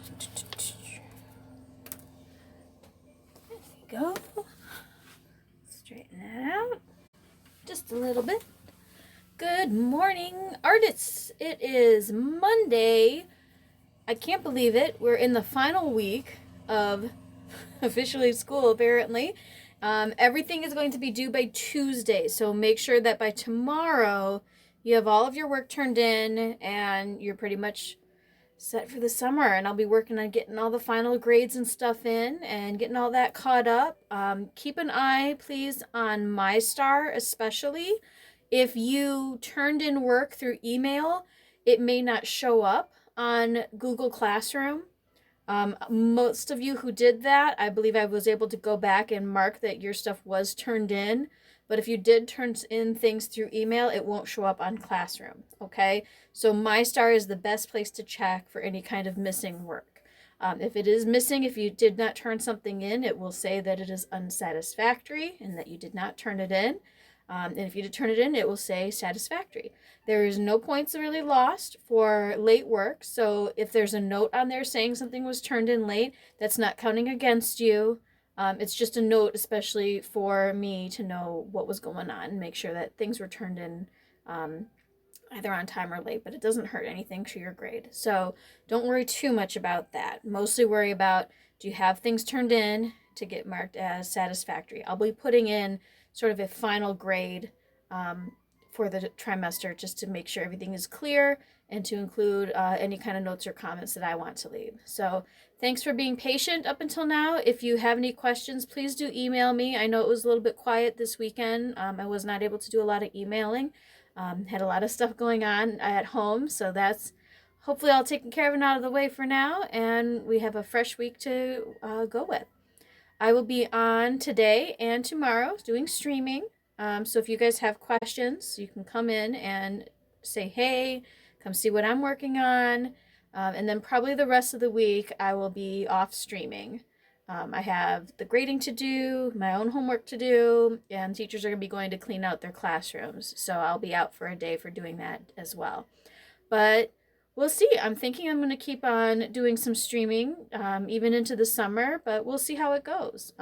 There we go. Straighten that out just a little bit. Good morning, artists. It is Monday. I can't believe it. We're in the final week of officially school, apparently. Everything is going to be due by Tuesday, so make sure that by tomorrow you have all of your work turned in and you're pretty much set for the summer. And I'll be working on getting all the final grades and stuff in and getting all that caught up. Keep an eye, please, on MyStar especially. If you turned in work through email, it may not show up on Google Classroom. Most of you who did that, I believe I was able to go back and mark that your stuff was turned in. But if you did turn in things through email, it won't show up on Classroom, okay? So MyStar is the best place to check for any kind of missing work. If it is missing, if you did not turn something in, it will say that it is unsatisfactory and that you did not turn it in. And if you did turn it in, it will say satisfactory. There is no points really lost for late work. So if there's a note on there saying something was turned in late, that's not counting against you. It's just a note, especially for me to know what was going on and make sure that things were turned in either on time or late, but it doesn't hurt anything to your grade. So don't worry too much about that. Mostly worry about, do you have things turned in to get marked as satisfactory? I'll be putting in sort of a final grade for the trimester just to make sure everything is clear and to include any kind of notes or comments that I want to leave. So thanks for being patient up until now. If you have any questions, please do email me. I know it was a little bit quiet this weekend. I was not able to do a lot of emailing. Had a lot of stuff going on at home, so that's hopefully all taken care of and out of the way for now, and we have a fresh week to go with. I will be on today and tomorrow doing streaming. So if you guys have questions, you can come in and say, hey, come see what I'm working on. And then probably the rest of the week, I will be off streaming. I have the grading to do, my own homework to do, and teachers are going to be going to clean out their classrooms. So I'll be out for a day for doing that as well. But we'll see. I'm thinking I'm going to keep on doing some streaming, even into the summer, but we'll see how it goes.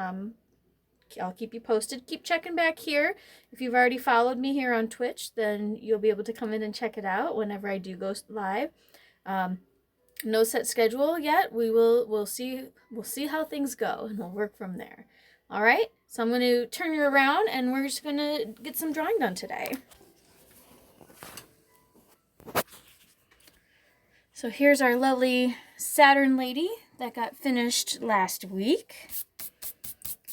I'll keep you posted. Keep checking back here. If you've already followed me here on Twitch, then you'll be able to come in and check it out whenever I do go live. No set schedule yet. We'll see how things go, and we'll work from there. All right. So I'm going to turn you around, and we're just going to get some drawing done today. So here's our lovely Saturn lady that got finished last week.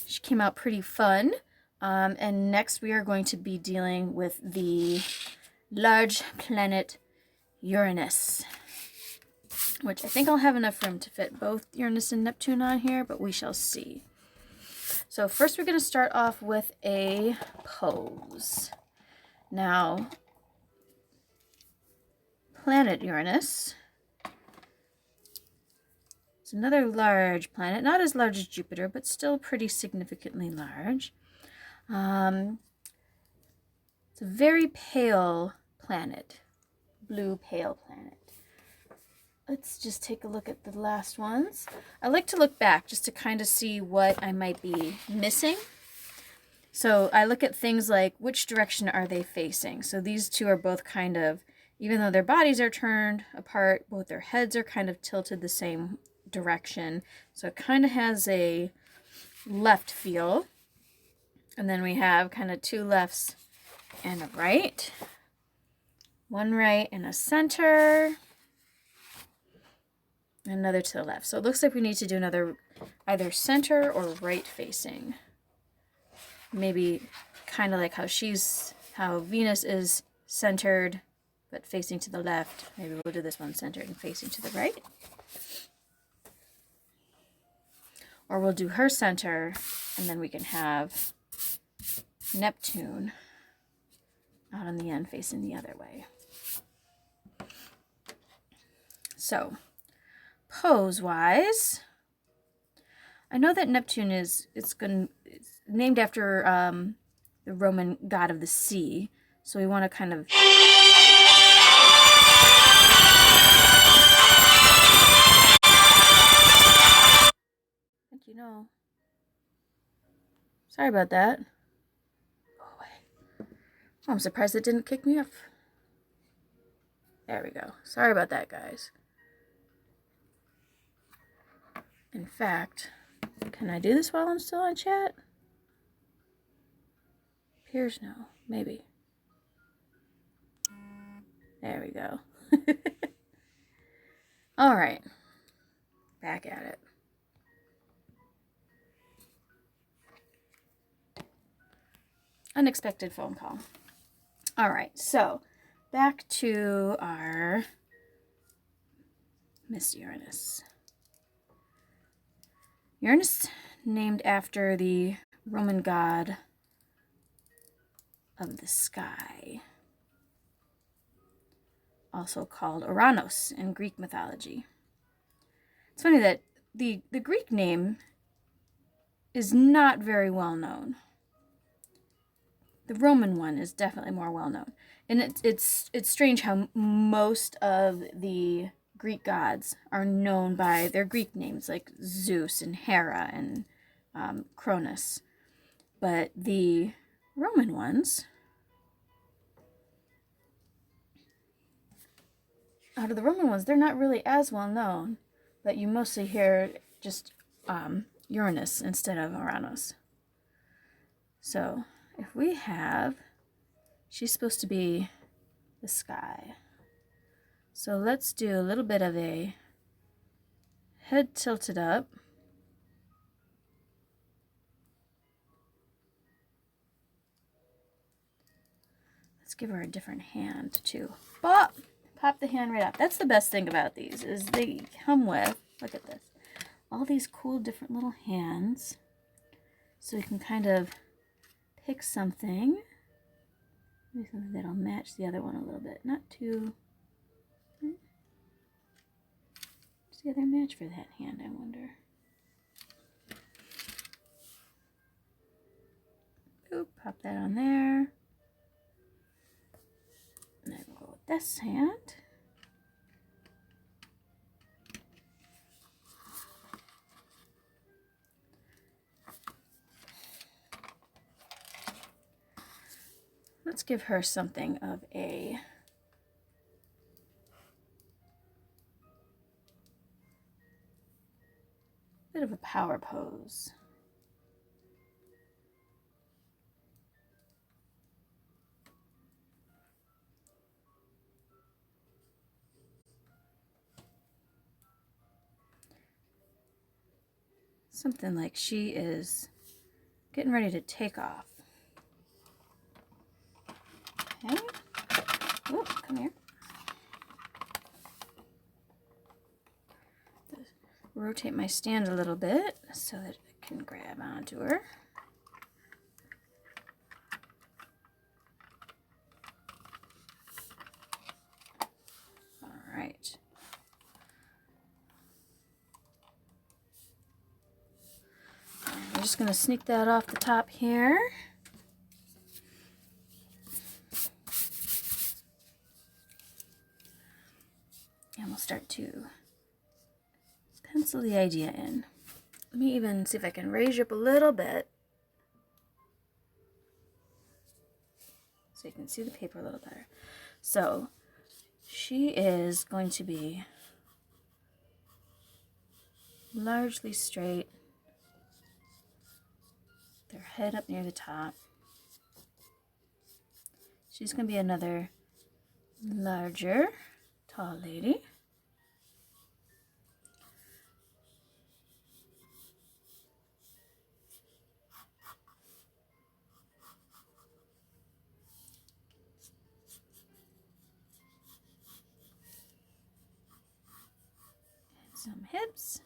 She came out pretty fun. And next we are going to be dealing with the large planet Uranus, which I think I'll have enough room to fit both Uranus and Neptune on here, but we shall see. So first we're going to start off with a pose. Now, planet Uranus, it's another large planet, not as large as Jupiter, but still pretty significantly large. It's a very pale planet, blue pale planet. Let's just take a look at the last ones. I like to look back just to kind of see what I might be missing. So I look at things like, which direction are they facing? So these two are both kind of, even though their bodies are turned apart, both their heads are kind of tilted the same direction. So it kind of has a left feel. And then we have kind of two lefts and a right. One right and a center. Another to the left. So it looks like we need to do another either center or right facing. Maybe kind of like how Venus is centered but facing to the left. Maybe we'll do this one centered and facing to the right. Or we'll do her center, and then we can have Neptune out on the end facing the other way. So pose-wise, I know that Neptune it's named after the Roman god of the sea, so we want to kind of Sorry about that. Go away. Oh, I'm surprised it didn't kick me off. There we go. Sorry about that, guys. In fact, can I do this while I'm still on chat? Appears no. Maybe. There we go. All right. Back at it. Unexpected phone call. All right. So, back to our Miss Uranus. Uranus, named after the Roman god of the sky, also called Uranus in Greek mythology. It's funny that the Greek name is not very well known. The Roman one is definitely more well known. And it's strange how most of the Greek gods are known by their Greek names, like Zeus and Hera and Cronus. But the Roman ones, out of the Roman ones, they're not really as well known, but you mostly hear just Uranus instead of Uranus. So if we have, she's supposed to be the sky. So let's do a little bit of a head tilted up. Let's give her a different hand too. Pop the hand right up. That's the best thing about these, is they come with, look at this, all these cool different little hands. So you can kind of pick something. Maybe something that'll match the other one a little bit. Not too. What's the other match for that hand, I wonder? Oop, pop that on there. And then we'll go with this hand. Let's give her something of a bit of a power pose. Something like she is getting ready to take off. Okay. Oh, come here. Rotate my stand a little bit so that I can grab onto her. All right. I'm just going to sneak that off the top here. And we'll start to pencil the idea in. Let me even see if I can raise you up a little bit so you can see the paper a little better. So she is going to be largely straight, their head up near the top. She's going to be another larger, tall lady. Some hips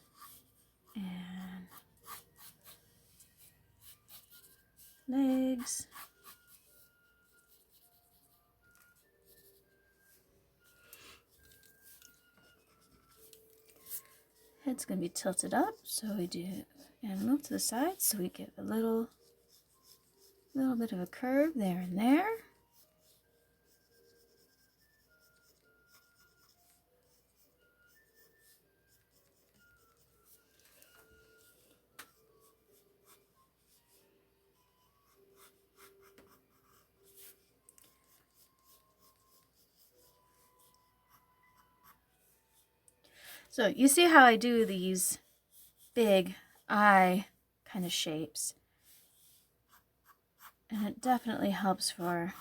and legs. Head's going to be tilted up, so we do and move to the side, so we get a little bit of a curve there and there. So you see how I do these big eye kind of shapes. And it definitely helps for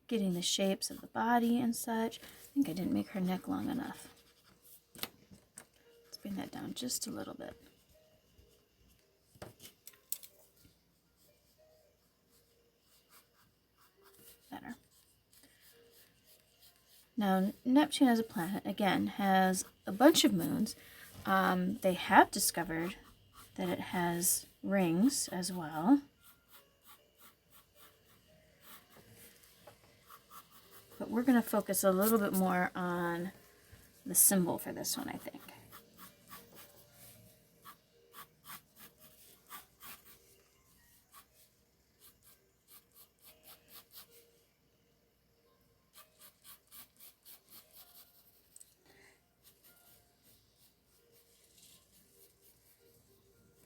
getting the shapes of the body and such. I think I didn't make her neck long enough. Let's bring that down just a little bit. Better. Now, Neptune as a planet, again, has a bunch of moons. They have discovered that it has rings as well. But we're going to focus a little bit more on the symbol for this one, I think.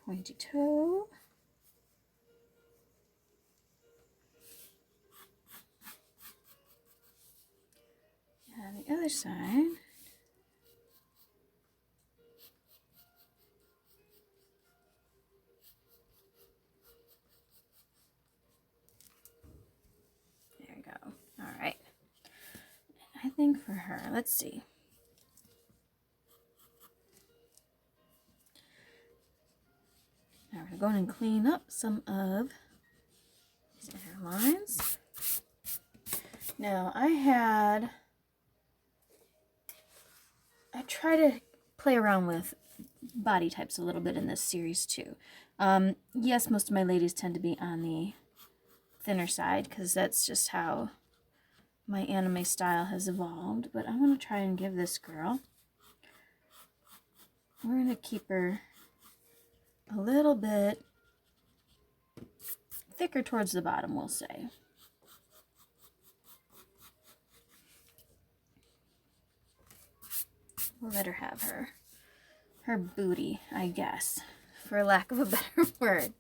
Pointy toe. And the other side. There we go. All right. I think for her, let's see. Now we're going to clean up some of these inner lines. Now I try to play around with body types a little bit in this series too. Yes, most of my ladies tend to be on the thinner side because that's just how my anime style has evolved, but I'm going to try and give this girl, we're going to keep her a little bit thicker towards the bottom, we'll say. We'll let her have her booty, I guess, for lack of a better word.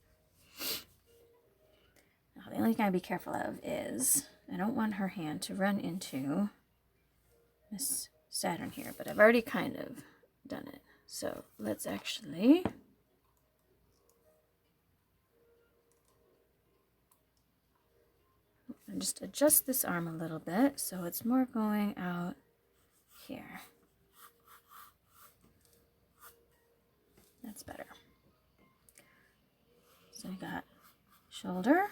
Now, the only thing I'd be careful of is I don't want her hand to run into Miss Saturn here, but I've already kind of done it. So let's actually just adjust this arm a little bit so it's more going out here. That's better. So we got shoulder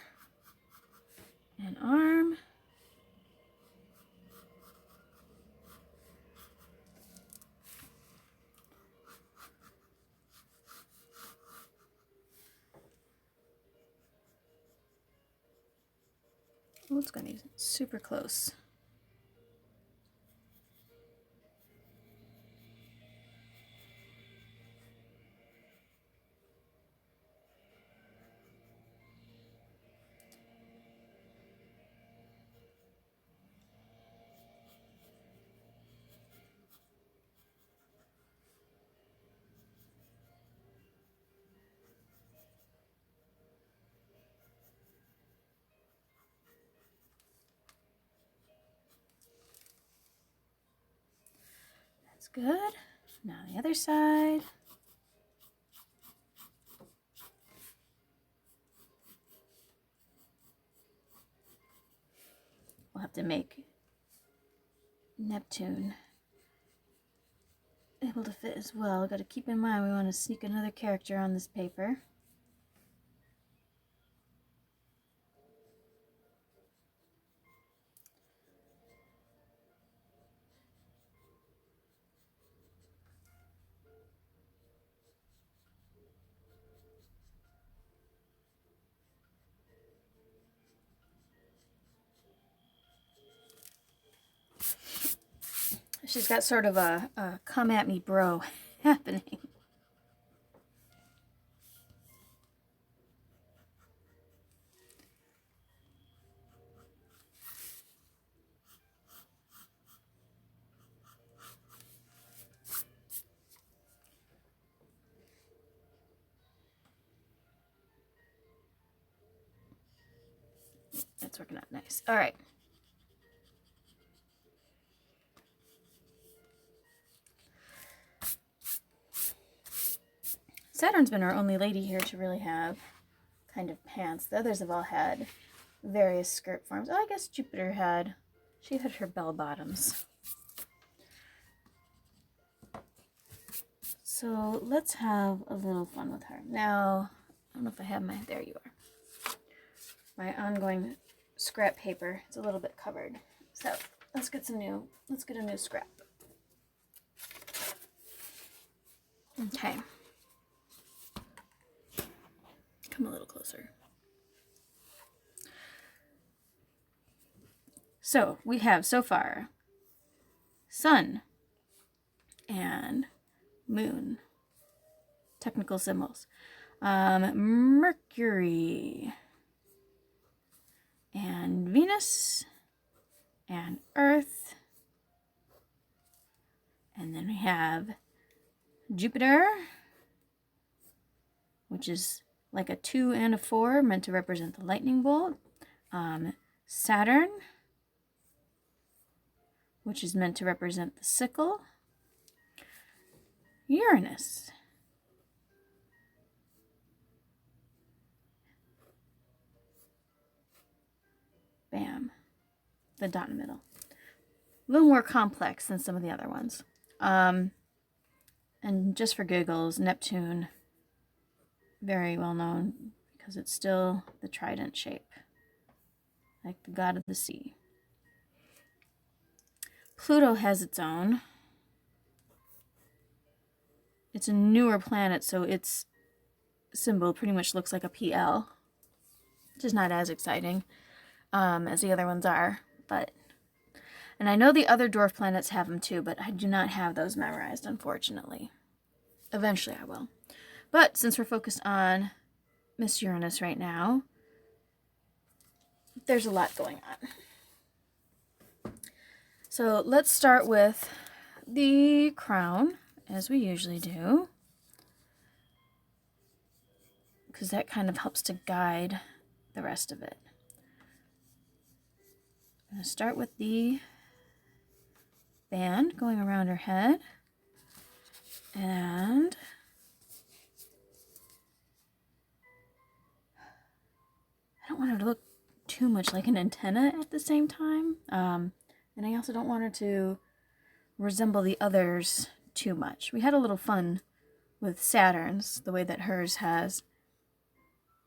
and arm. Oh, it's going to be super close. That's good. Now the other side. We'll have to make Neptune able to fit as well. Got to keep in mind we want to sneak another character on this paper. She's got sort of a come at me bro happening. That's working out nice. All right. Saturn's been our only lady here to really have kind of pants. The others have all had various skirt forms. Oh, I guess Jupiter had, she had her bell bottoms. So let's have a little fun with her. Now, I don't know if I have my, there you are. My ongoing scrap paper. It's a little bit covered. So let's get a new scrap. Okay. Come a little closer. So we have so far Sun and Moon. Technical symbols. Mercury and Venus and Earth. And then we have Jupiter, which is like a 2 and a 4, meant to represent the lightning bolt. Saturn, which is meant to represent the sickle. Uranus, bam, the dot in the middle. A little more complex than some of the other ones. And just for giggles, Neptune, very well known because it's still the trident shape, like the god of the sea. Pluto has its own. It's a newer planet, so its symbol pretty much looks like a PL, which is not as exciting as the other ones are. And I know the other dwarf planets have them too, but I do not have those memorized, unfortunately. Eventually I will. But since we're focused on Miss Uranus right now, there's a lot going on. So let's start with the crown, as we usually do, because that kind of helps to guide the rest of it. I'm going to start with the band going around her head, and I don't want her to look too much like an antenna at the same time, and I also don't want her to resemble the others too much. We had a little fun with Saturn's, the way that hers has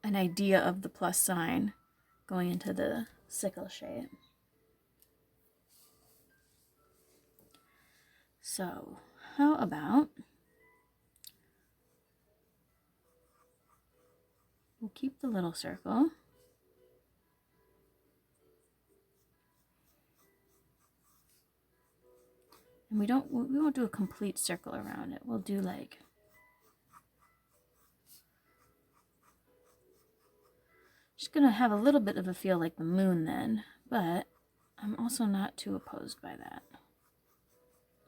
an idea of the plus sign going into the sickle shape. So, how about we'll keep the little circle. And we won't do a complete circle around it. We'll do like just gonna have a little bit of a feel like the moon then, but I'm also not too opposed by that.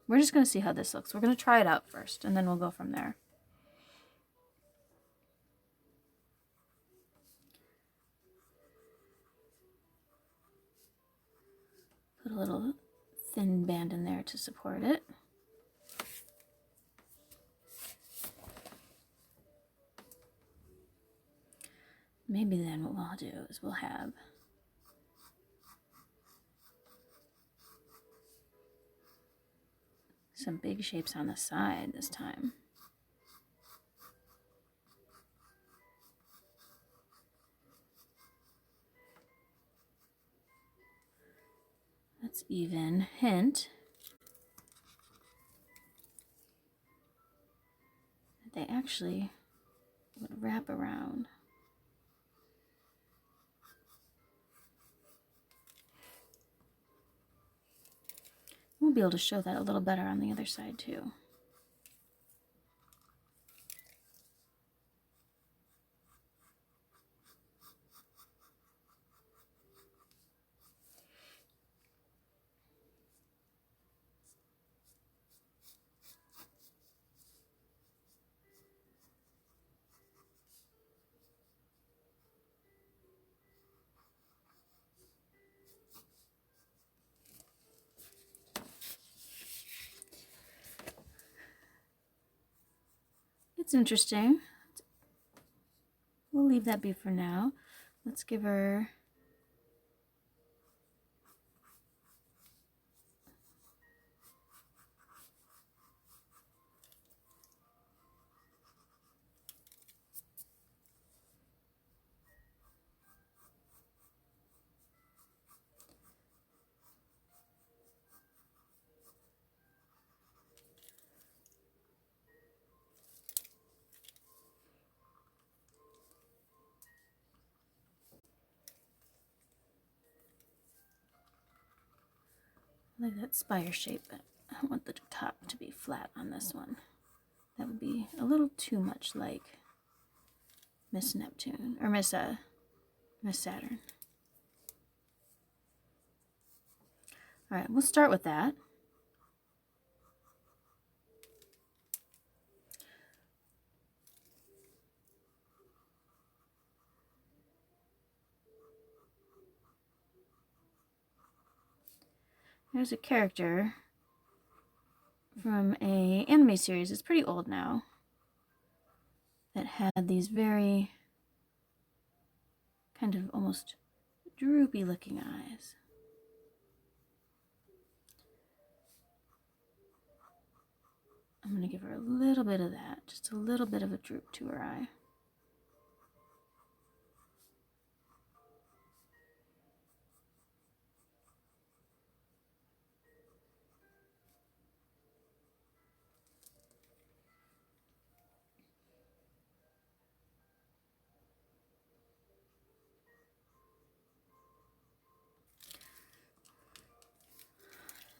We're just gonna see how this looks. We're gonna try it out first, and then we'll go from there. Put a little thin band in there to support it. Maybe then what we'll do is we'll have some big shapes on the side this time. Let's even hint that they actually would wrap around. We'll be able to show that a little better on the other side too. It's interesting. we'll leave that be for now. Let's give her like that spire shape, but I want the top to be flat on this one. That would be a little too much like Miss Neptune, or Miss Saturn. All right, we'll start with that. There's a character from a anime series, it's pretty old now, that had these very kind of almost droopy looking eyes. I'm going to give her a little bit of that, just a little bit of a droop to her eye.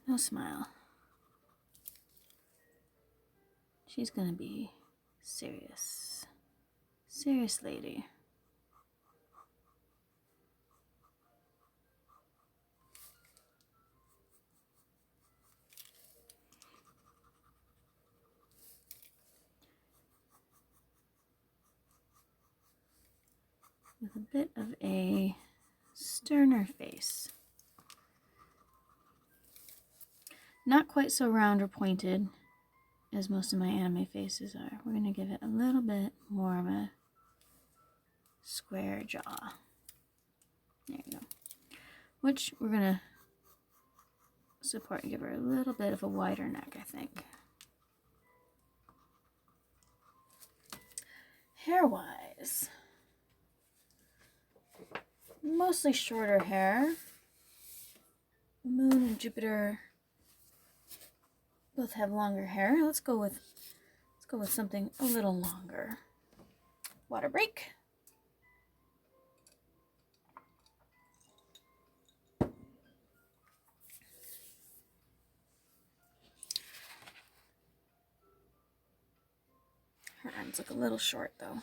No smile. She's gonna be serious. Serious lady. With a bit of a sterner face. Not quite so round or pointed as most of my anime faces are. We're going to give it a little bit more of a square jaw. There you go. Which we're going to support and give her a little bit of a wider neck, I think. Hair-wise, mostly shorter hair. Moon and Jupiter both have longer hair. Let's go with something a little longer. Water break. Her arms look a little short though.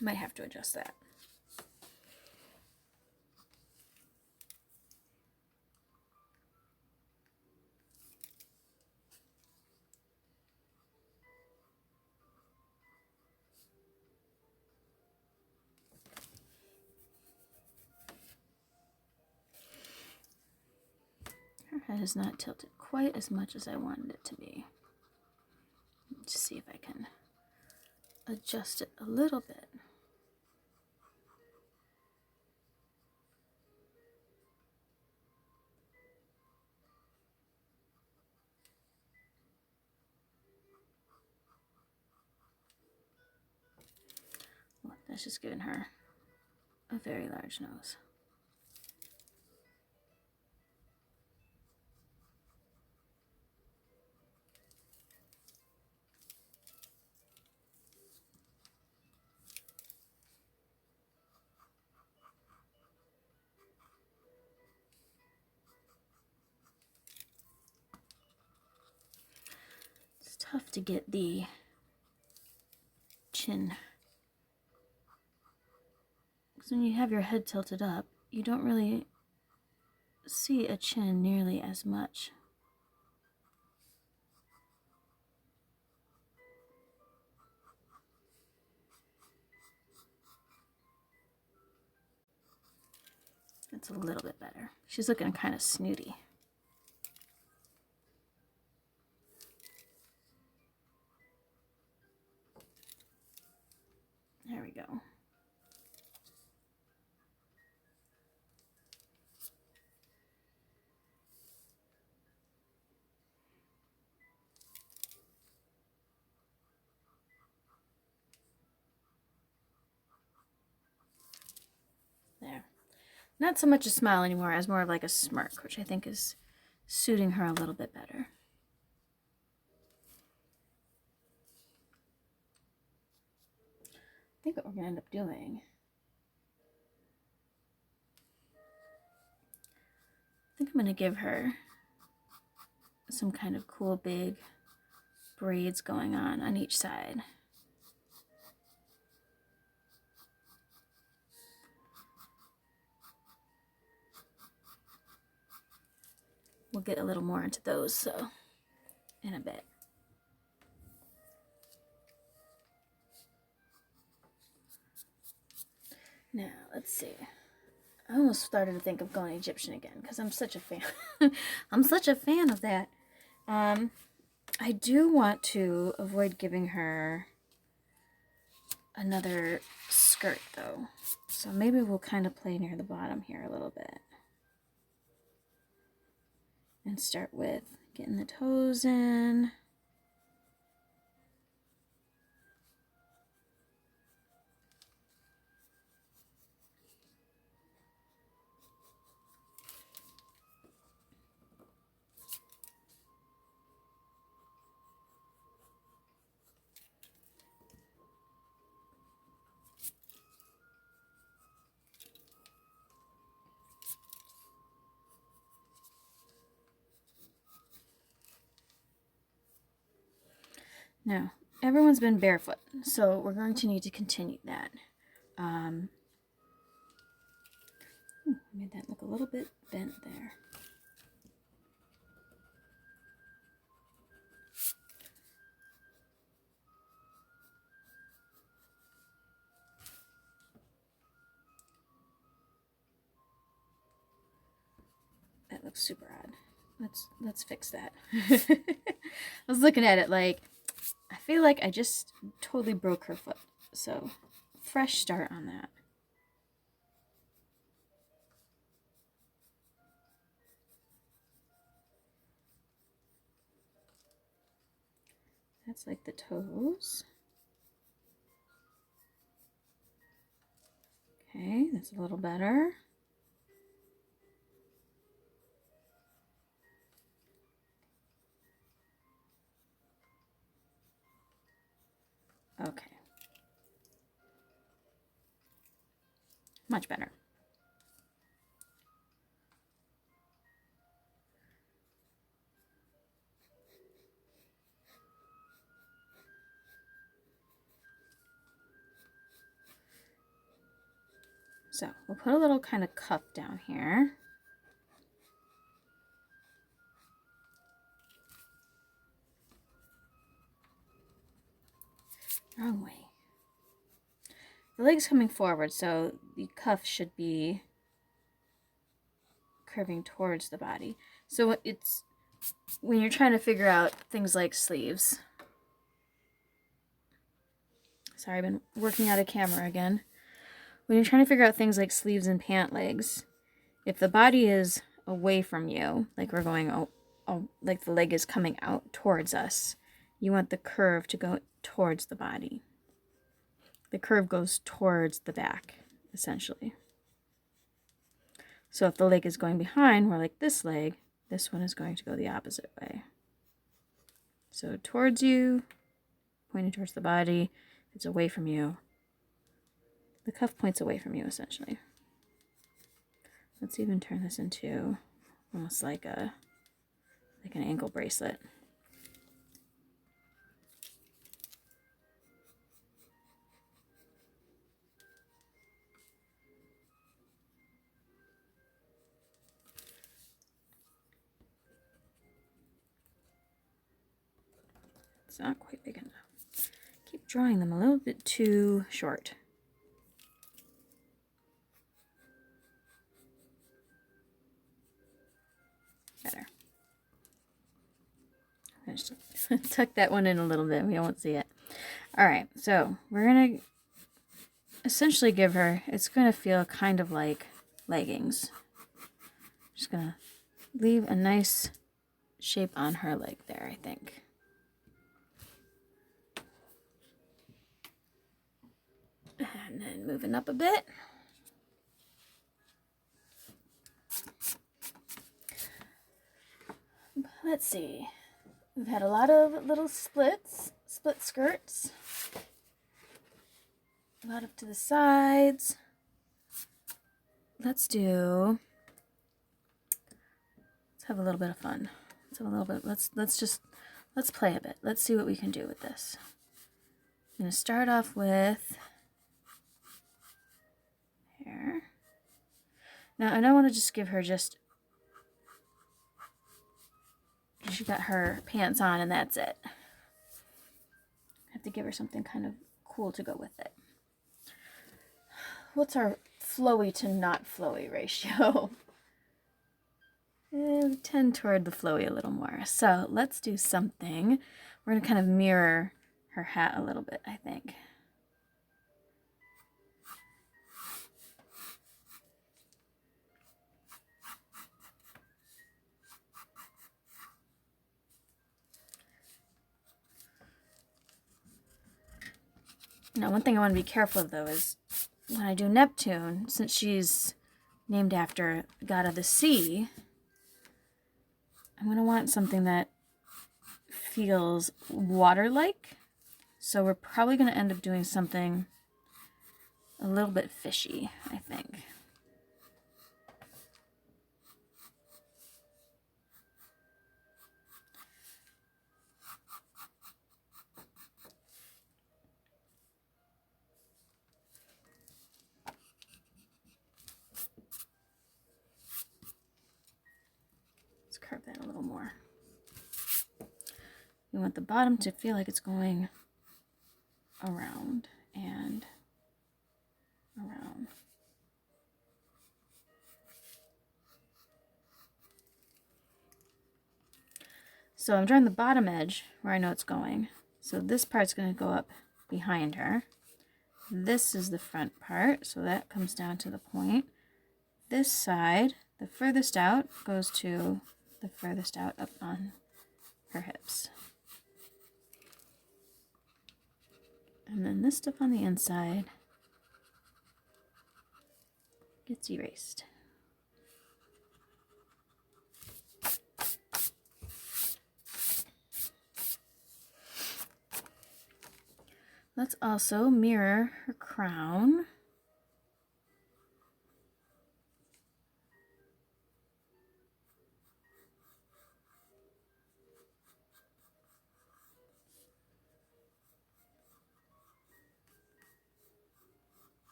Might have to adjust that. Her head is not tilted quite as much as I wanted it to be. Let's see if I can adjust it a little bit. Well, that's just giving her a very large nose. It's tough to get the chin, because when you have your head tilted up, you don't really see a chin nearly as much. That's a little bit better. She's looking kind of snooty. we go. There. Not so much a smile anymore, as more of like a smirk, which I think is suiting her a little bit better. I think what we're going to end up doing, I think I'm going to give her some kind of cool big braids going on each side. We'll get a little more into those so in a bit. Now, let's see. I almost started to think of going Egyptian again because I'm such a fan. I'm such a fan of that. I do want to avoid giving her another skirt though. So maybe we'll kind of play near the bottom here a little bit. And start with getting the toes in. Now, everyone's been barefoot, so we're going to need to continue that. Made that look a little bit bent there. That looks super odd. Let's fix that. I was looking at it like, I feel like I just totally broke her foot. So, fresh start on that. That's like the toes. Okay, that's a little better. Okay. Much better. So we'll put a little kind of cuff down here. Wrong way. The leg's coming forward, so the cuff should be curving towards the body. So it's when you're trying to figure out things like sleeves. Sorry, I've been working out of camera again. When you're trying to figure out things like sleeves and pant legs, if the body is away from you, like we're going, like the leg is coming out towards us, you want the curve to go towards the body. The curve goes towards the back, essentially. So if the leg is going behind, more like this leg, this one is going to go the opposite way. So towards you, pointing towards the body, it's away from you. The cuff points away from you, essentially. Let's even turn this into almost like an ankle bracelet. It's not quite big enough. Keep drawing them a little bit too short. Better. I just tuck that one in a little bit. We won't see it. All right, so we're gonna essentially give her, it's going to feel kind of like leggings. Just going to leave a nice shape on her leg there, I think. And then moving up a bit. Let's see. We've had a lot of little split skirts. A lot up to the sides. Let's have a little bit of fun. Let's have a little bit, let's play a bit. Let's see what we can do with this. I'm gonna start off with hair. Now I don't want to just give her she got her pants on and that's it. I have to give her something kind of cool to go with it. What's our flowy to not flowy ratio? We tend toward the flowy a little more. So let's do something. We're going to kind of mirror her hat a little bit, I think. Now, one thing I want to be careful of, though, is when I do Neptune, since she's named after the god of the sea, I'm going to want something that feels water-like. So we're probably going to end up doing something a little bit fishy, I think. Curve that a little more. We want the bottom to feel like it's going around and around. So I'm drawing the bottom edge where I know it's going. So this part's going to go up behind her. This is the front part, so that comes down to the point. This side, the furthest out, goes to the furthest out up on her hips. And then this stuff on the inside gets erased. Let's also mirror her crown.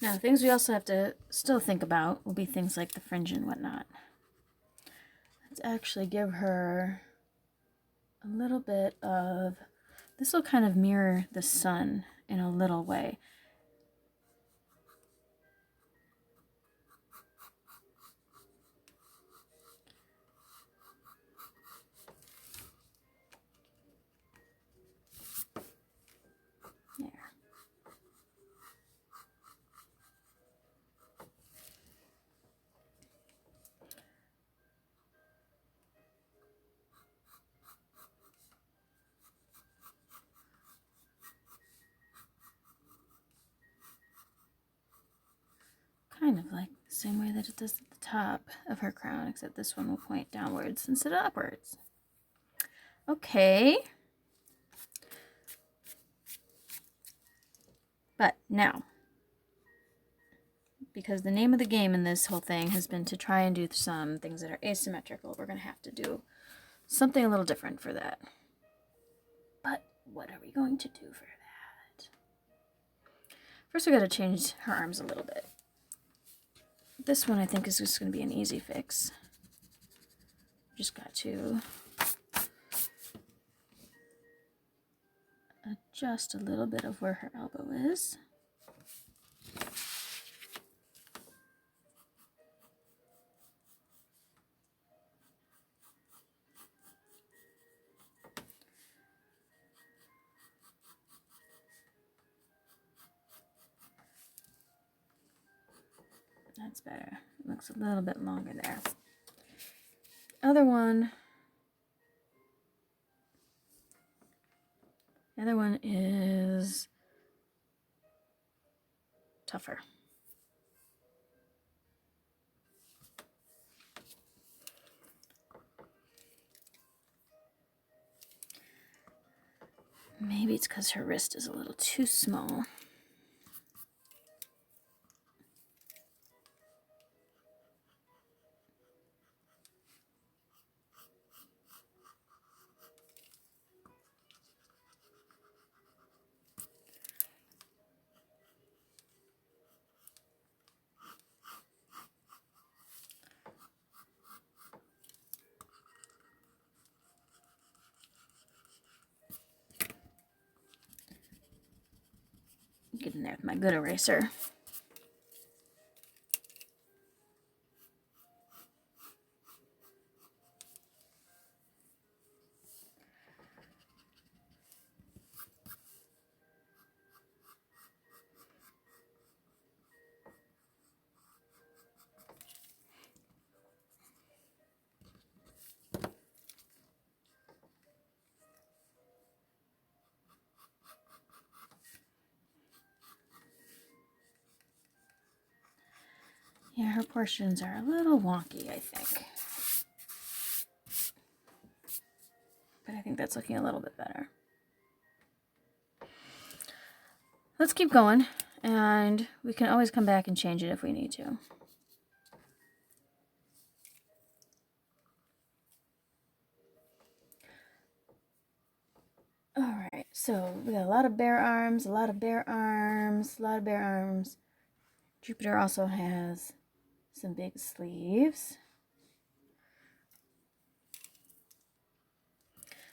Now, things we also have to still think about will be things like the fringe and whatnot. Let's actually give her a little bit of, this will kind of mirror the sun in a little way. There. Kind of like the same way that it does at the top of her crown, except this one will point downwards instead of upwards. Okay. But now, because the name of the game in this whole thing has been to try and do some things that are asymmetrical, we're going to have to do something a little different for that. But what are we going to do for that? First, we got to change her arms a little bit. This one I think is just going to be an easy fix. just got to adjust a little bit of where her elbow is. That's better. It looks a little bit longer there. The other one is tougher. Maybe it's because her wrist is a little too small. Get in there with my good eraser. Yeah, her portions are a little wonky, I think. But I think that's looking a little bit better. Let's keep going, and we can always come back and change it if we need to. Alright, so we got a lot of bare arms, a lot of bare arms, a lot of bare arms. Jupiter also has some big sleeves.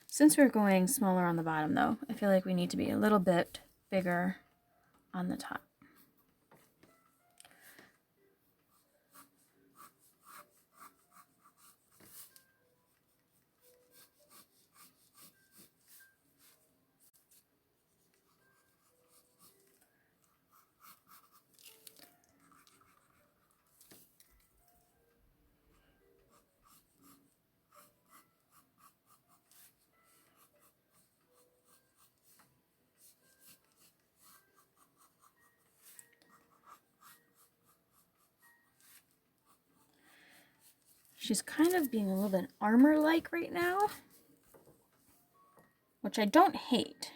Since we're going smaller on the bottom though, I feel like we need to be a little bit bigger on the top. She's kind of being a little bit armor-like right now, which I don't hate.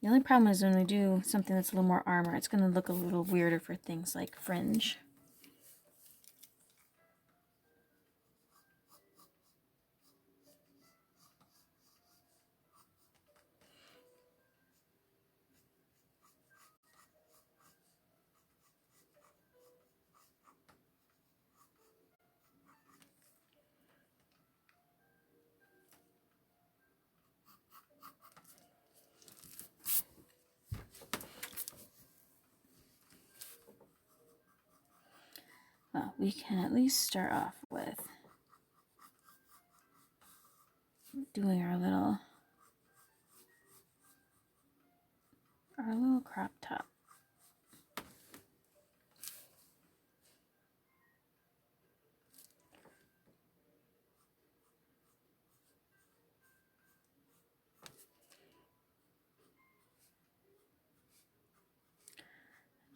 The only problem is when we do something that's a little more armor, it's going to look a little weirder for things like fringe. Well, we can at least start off with doing our little crop top.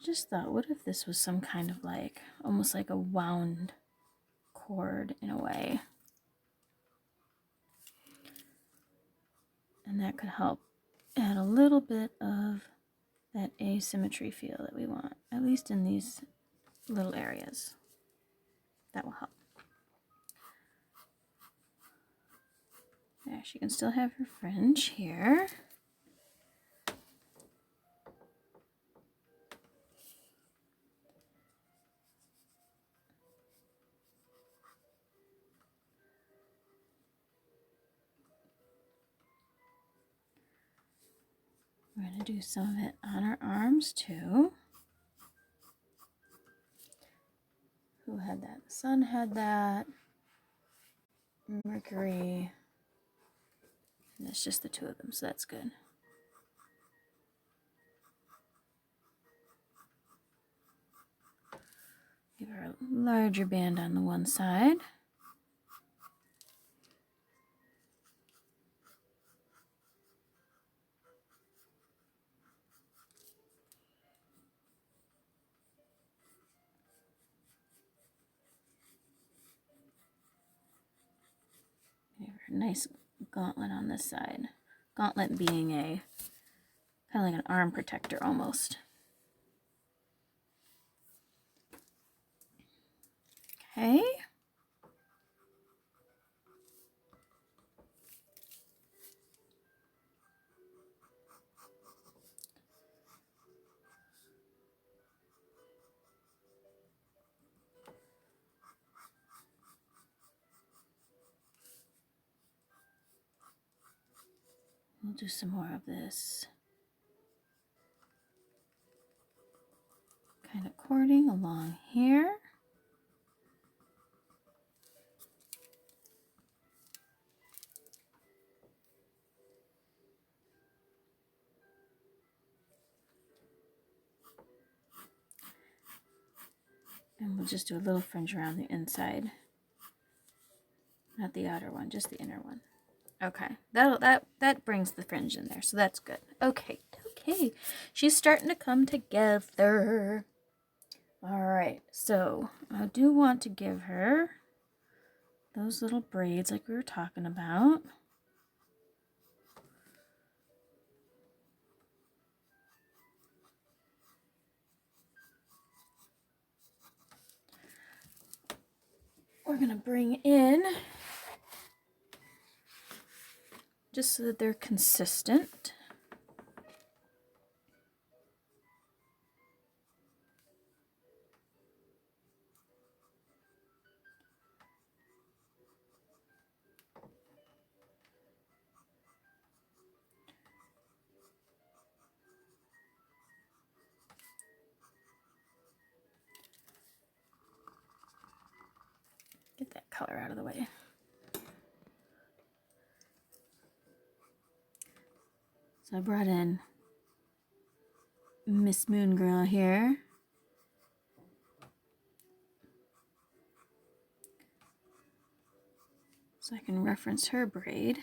Just thought, what if this was some kind of like, almost like a wound cord in a way? And that could help add a little bit of that asymmetry feel that we want, at least in these little areas. That will help. There, she can still have her fringe here. We're going to do some of it on our arms too. Who had that? The sun had that. Mercury. And it's just the two of them, so that's good. Give her a larger band on the one side. Give her a nice gauntlet on this side. Gauntlet being a kind of like an arm protector almost. Okay. We'll do some more of this kind of cording along here. And we'll just do a little fringe around the inside. Not the outer one, just the inner one. Okay, that brings the fringe in there, so that's good. Okay, she's starting to come together. All right, so I do want to give her those little braids like we were talking about. We're gonna bring in, just so that they're consistent. Get that color out of the way. So I brought in Miss Moon Girl here. So I can reference her braid.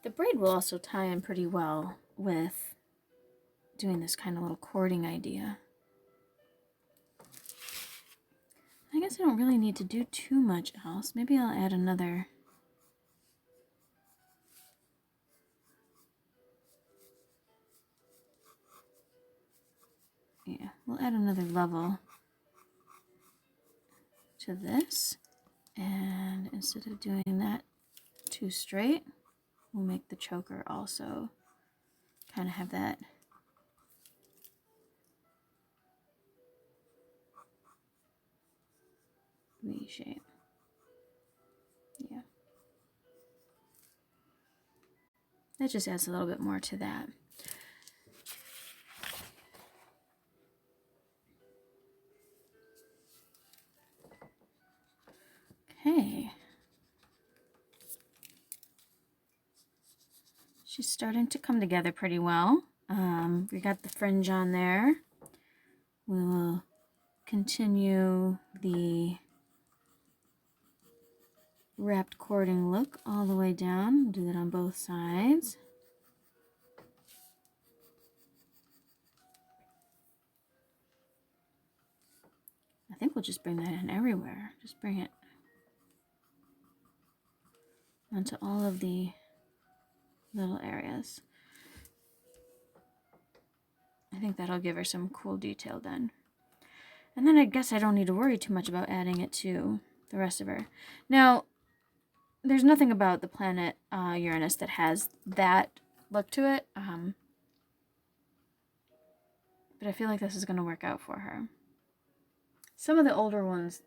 The braid will also tie in pretty well with doing this kind of little cording idea. I guess I don't really need to do too much else. Maybe I'll add another. Yeah, we'll add another level to this. And instead of doing that too straight, we'll make the choker also kind of have that V shape. Yeah. That just adds a little bit more to that. Okay. She's starting to come together pretty well. We got the fringe on there. We will continue the wrapped cording look all the way down. We'll do that on both sides. think we'll just bring that in everywhere. Just bring it onto all of the little areas. I think that'll give her some cool detail then. And then I guess I don't need to worry too much about adding it to the rest of her. Now, there's nothing about the planet Uranus that has that look to it. But I feel like this is going to work out for her. Some of the older ones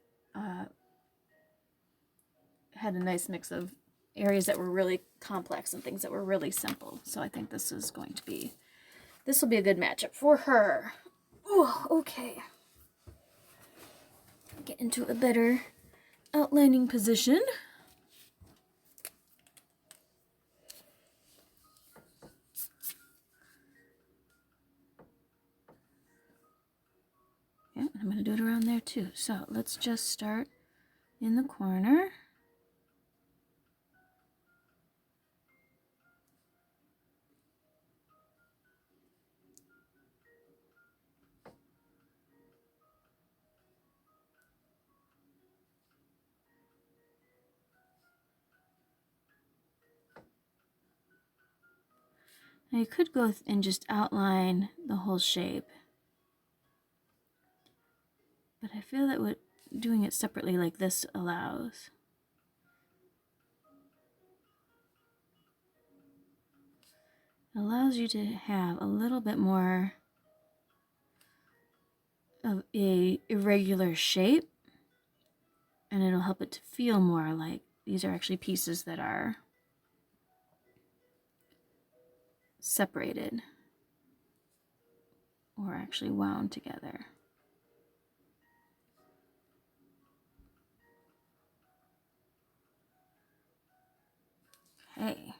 had a nice mix of areas that were really complex and things that were really simple. So I think this is going to be, this will be a good matchup for her. Ooh, okay. Get into a better outlining position. Yeah, I'm going to do it around there too. So let's just start in the corner. Now you could go and just outline the whole shape. But I feel that what doing it separately like this allows. It allows you to have a little bit more of a irregular shape, and it'll help it to feel more like these are actually pieces that are separated or actually wound together. Okay.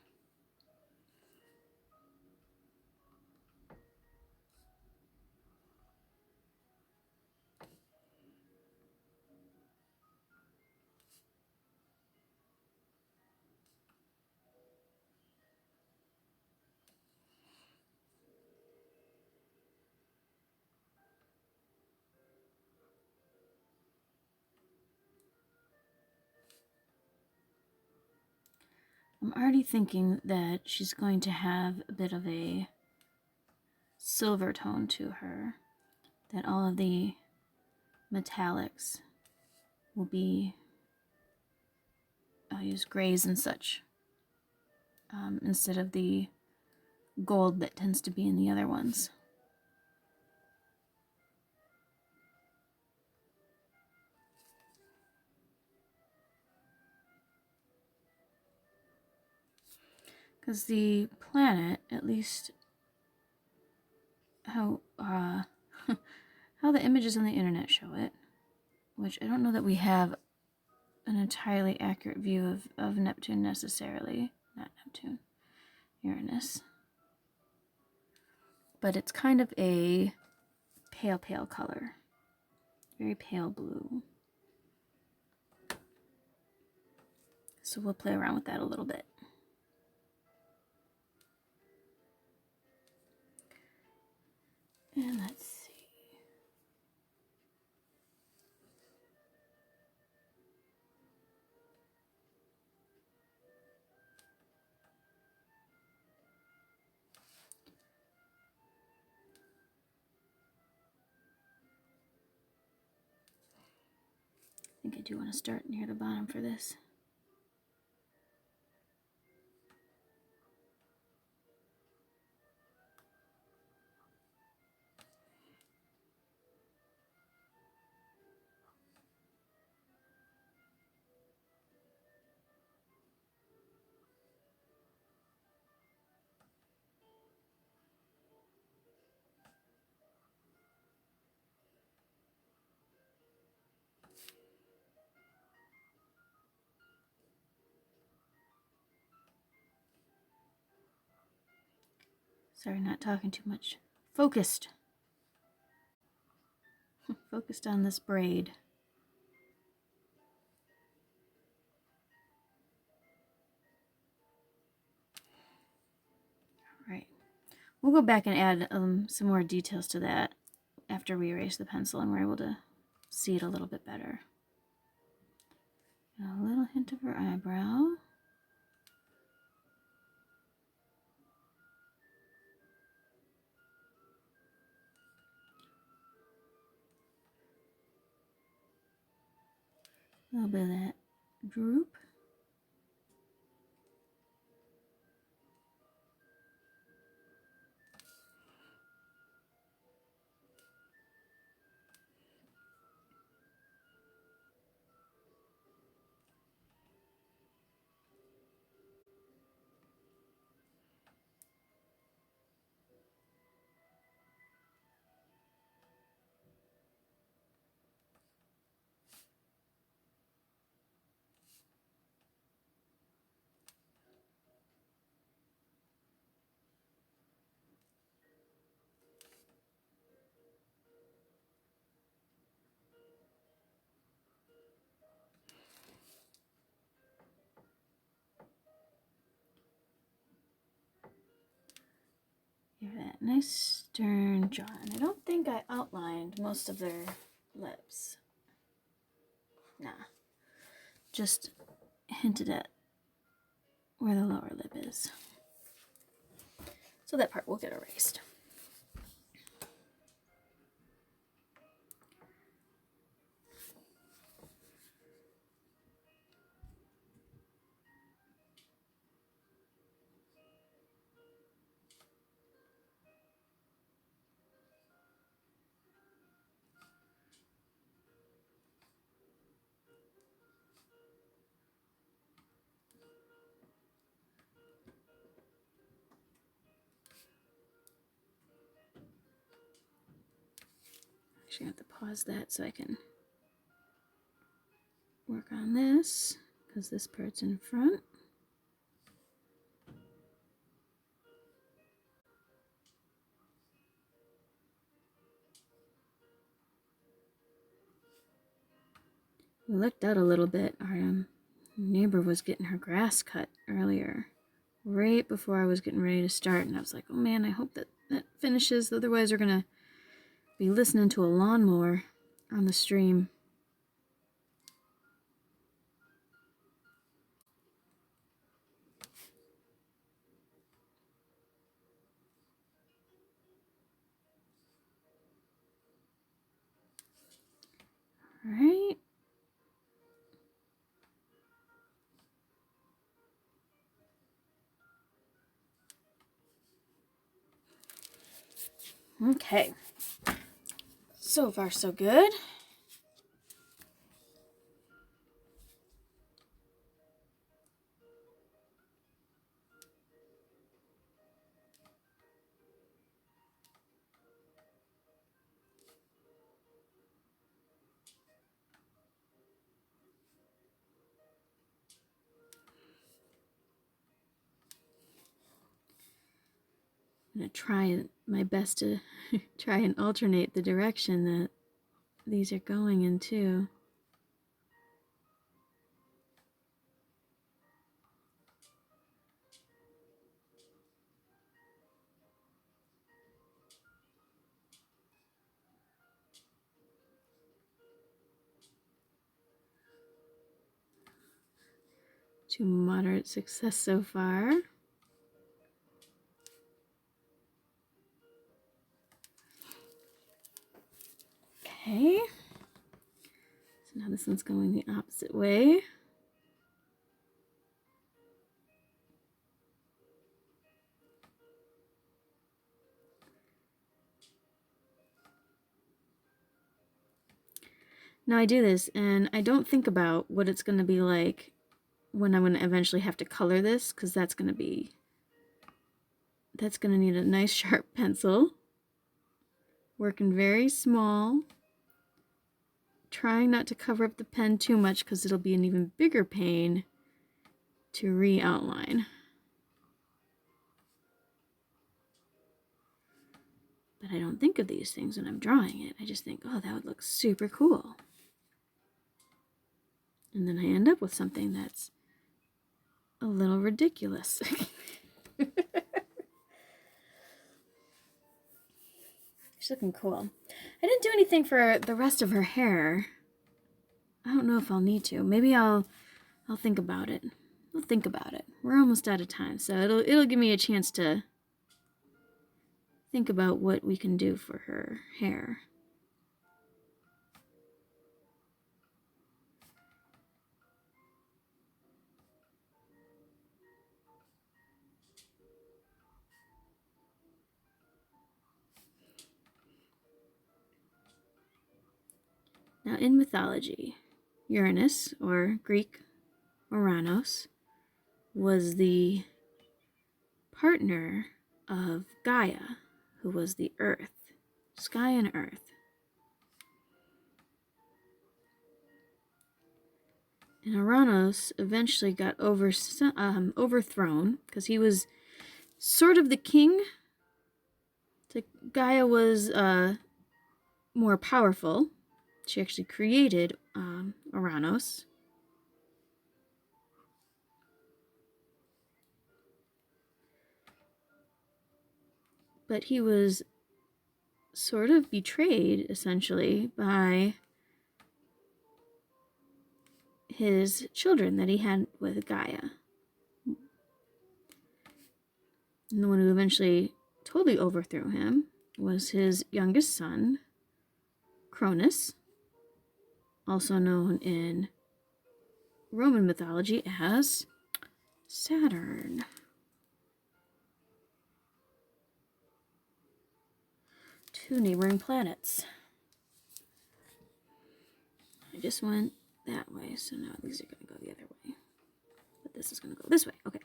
I'm already thinking that she's going to have a bit of a silver tone to her, that all of the metallics will be, I'll use grays and such, instead of the gold that tends to be in the other ones. Because the planet, at least how how the images on the internet show it, which I don't know that we have an entirely accurate view of Neptune necessarily. Not Neptune, Uranus. But it's kind of a pale, pale color. Very pale blue. So we'll play around with that a little bit. And let's see. I think I do want to start near the bottom for this. Sorry, not talking too much. Focused. Focused on this braid. All right. We'll go back and add some more details to that after we erase the pencil and we're able to see it a little bit better. A little hint of her eyebrow. A little bit of that droop. Give that nice stern jaw. And I don't think I outlined most of their lips. Nah. Just hinted at where the lower lip is. So that part will get erased. Actually, I have to pause that so I can work on this, because this part's in front. We looked out a little bit. Our neighbor was getting her grass cut earlier, right before I was getting ready to start, and I was like, oh man, I hope that finishes, otherwise we're gonna be listening to a lawnmower on the stream. All right. Okay. So far, so good. I'm going to try my best to try and alternate the direction that these are going in too. To moderate success so far. Okay. So now this one's going the opposite way. Now I do this and I don't think about what it's going to be like when I'm going to eventually have to color this, because that's going to need a nice sharp pencil. Working very small. Trying not to cover up the pen too much, because it'll be an even bigger pain to re-outline. But I don't think of these things when I'm drawing it. I just think, oh, that would look super cool. And then I end up with something that's a little ridiculous. It's looking cool. I didn't do anything for the rest of her hair. I don't know if I'll need to. Maybe I'll think about it. I'll think about it. We're almost out of time, so it'll give me a chance to think about what we can do for her hair. Now, in mythology, Uranus, or Greek Uranus, was the partner of Gaia, who was the earth, sky and earth. And Uranus eventually got overthrown because he was sort of the king. So Gaia was more powerful. She actually created Uranus. But he was sort of betrayed, essentially, by his children that he had with Gaia. And the one who eventually totally overthrew him was his youngest son, Cronus, also known in Roman mythology as Saturn. Two neighboring planets. I just went that way, so now these are going to go the other way. But this is going to go this way. Okay.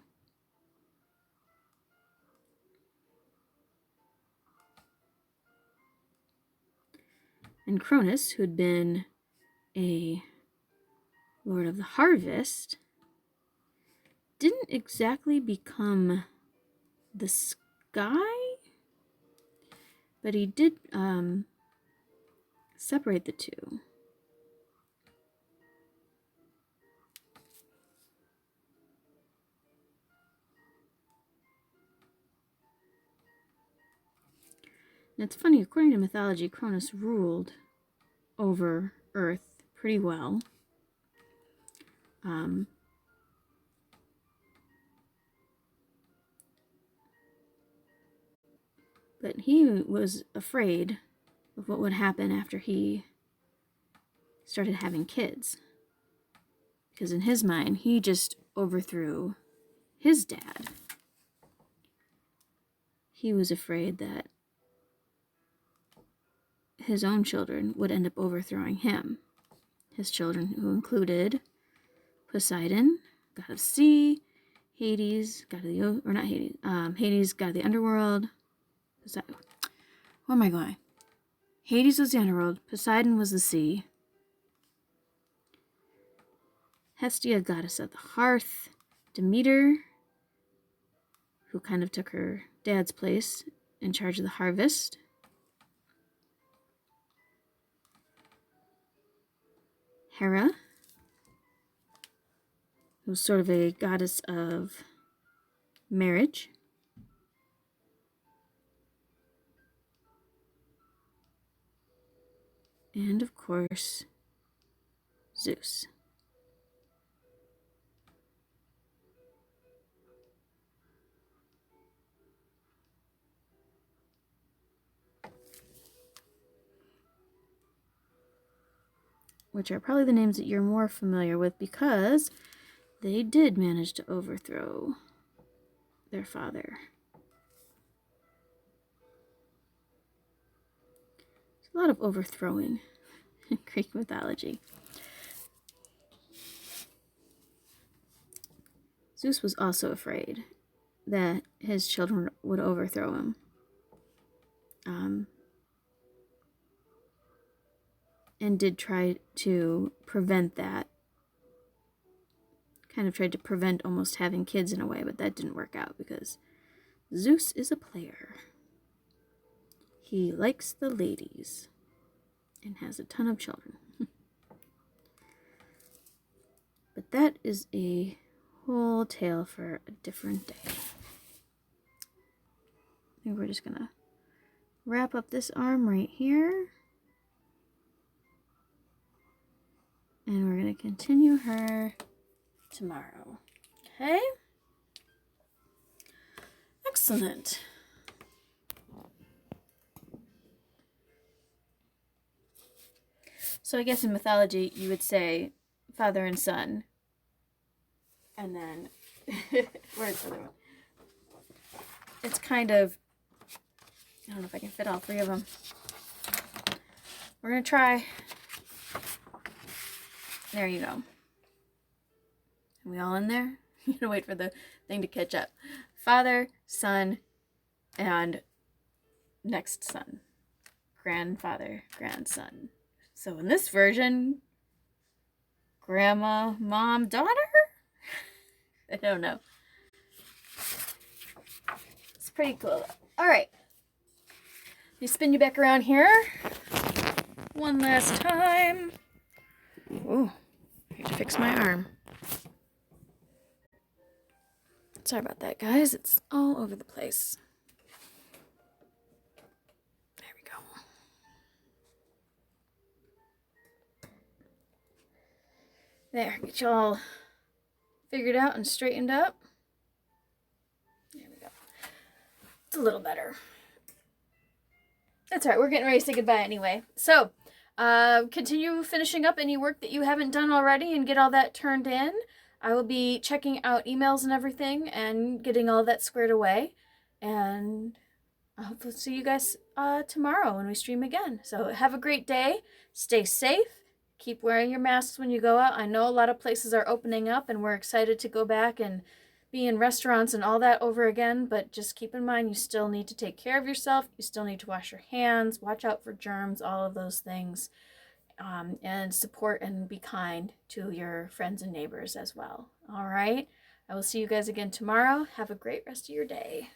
And Cronus, who had been a lord of the harvest, didn't exactly become the sky, but he did separate the two. And it's funny, according to mythology, Cronus ruled over Earth pretty well. But he was afraid of what would happen after he started having kids. Because in his mind, he just overthrew his dad. He was afraid that his own children would end up overthrowing him. His children, who included Poseidon, god of sea, Hades, god of the or not Hades, Hades, god of the underworld. Poseidon. Where am I going? Hades was the underworld. Poseidon was the sea. Hestia, goddess of the hearth. Demeter, who kind of took her dad's place in charge of the harvest. Hera, who was sort of a goddess of marriage. And of course, Zeus. Which are probably the names that you're more familiar with because they did manage to overthrow their father. There's a lot of overthrowing in Greek mythology. Zeus was also afraid that his children would overthrow him. And did try to prevent that. Kind of tried to prevent almost having kids in a way, but that didn't work out because Zeus is a player. He likes the ladies and has a ton of children. But that is a whole tale for a different day. I think we're just gonna wrap up this arm right here. And we're going to continue her tomorrow. Okay? Excellent. So I guess in mythology, you would say father and son. And then, where's the other one? It's kind of, I don't know if I can fit all three of them. We're going to try. There you go. Are we all in there? You gotta wait for the thing to catch up. Father, son, and next son. Grandfather, grandson. So in this version, grandma, mom, daughter? I don't know. It's pretty cool. Alright. Let me spin you back around here. One last time. Ooh, I need to fix my arm. Sorry about that, guys. It's all over the place. There we go. There, get you all figured out and straightened up. There we go. It's a little better. That's all right. We're getting ready to say goodbye anyway. So, continue finishing up any work that you haven't done already and get all that turned in. I will be checking out emails and everything and getting all that squared away. And I hope to see you guys tomorrow when we stream again. So have a great day. Stay safe. Keep wearing your masks when you go out. I know a lot of places are opening up and we're excited to go back and be in restaurants and all that over again. But just keep in mind, you still need to take care of yourself. You still need to wash your hands, watch out for germs, all of those things. And support and be kind to your friends and neighbors as well. All right. I will see you guys again tomorrow. Have a great rest of your day.